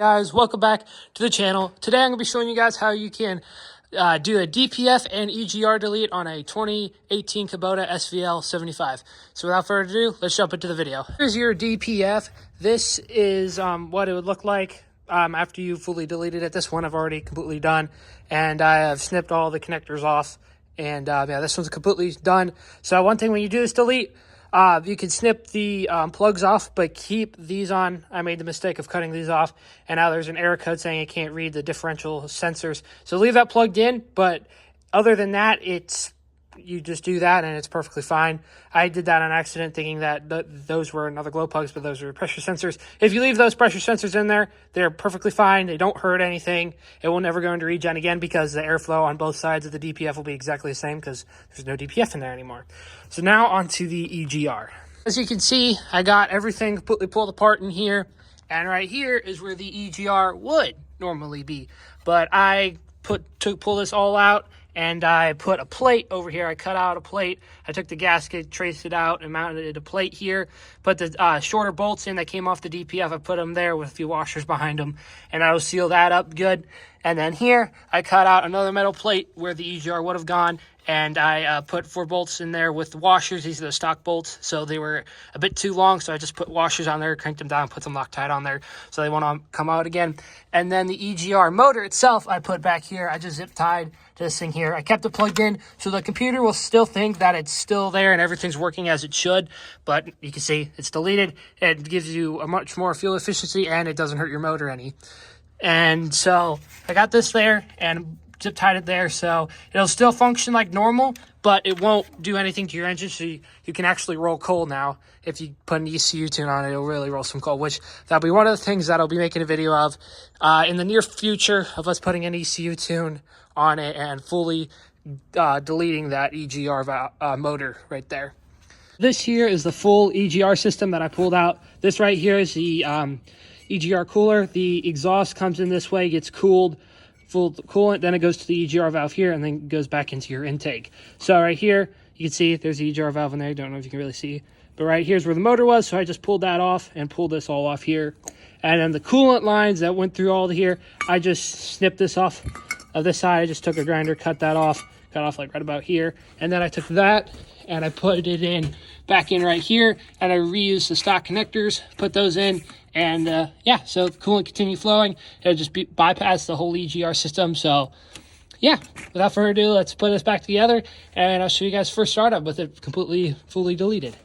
Guys, welcome back to the channel. Today I'm going to be showing you guys how you can do a DPF and EGR delete on a 2018 Kubota SVL 75. So without further ado, let's jump into the video. Here's your DPF. This is what it would look like after you fully deleted it. This one I've already completely done, and I have snipped all the connectors off. And yeah, this one's completely done. So one thing when you do this delete, you can snip the plugs off, but keep these on. I made the mistake of cutting these off, and now there's an error code saying it can't read the differential sensors. So leave that plugged in, but other than that, you just do that, and it's perfectly fine. I did that on accident, thinking that those were another glow plugs, but those are pressure sensors. If you leave those pressure sensors in there, they're perfectly fine. They don't hurt anything. It will never go into regen again because the airflow on both sides of the DPF will be exactly the same because there's no DPF in there anymore. So now onto the EGR. As you can see, I got everything completely pulled apart in here, and right here is where the EGR would normally be. But I pull this all out, and I put a plate over here. I cut out a plate. I took the gasket, traced it out, and mounted a plate here. Put the shorter bolts in that came off the DPF. I put them there with a few washers behind them, and I will seal that up good. And then here, I cut out another metal plate where the EGR would have gone, and I put 4 bolts in there with the washers. These are the stock bolts, so they were a bit too long, so I just put washers on there, cranked them down, put them Loctite on there so they won't come out again. And then the EGR motor itself, I put back here. I just zip tied to this thing here. I kept it plugged in, so the computer will still think that it's still there and everything's working as it should, but you can see it's deleted. It gives you a much more fuel efficiency, and it doesn't hurt your motor any. And so I got this there and zip tied it there, so it'll still function like normal, but it won't do anything to your engine. So you can actually roll coal now. If you put an ECU tune on it, it'll really roll some coal, which that'll be one of the things that I'll be making a video of in the near future, of us putting an ECU tune on it and fully deleting that EGR motor right there. This here is the full EGR system that I pulled out. This right here is the EGR cooler. The exhaust comes in this way, gets cooled, full coolant, then it goes to the EGR valve here, and then goes back into your intake. So right here, you can see there's the EGR valve in there. I don't know if you can really see, but right here's where the motor was, so I just pulled that off and pulled this all off here. And then the coolant lines that went through all here, I just snipped this off of this side. I just took a grinder, cut off like right about here, and then I took that and I put it in back in right here, and I reused the stock connectors, put those in, and yeah, so the coolant continued flowing. It'll just bypass the whole EGR system. So yeah, without further ado, let's put this back together, and I'll show you guys first startup with it completely fully deleted.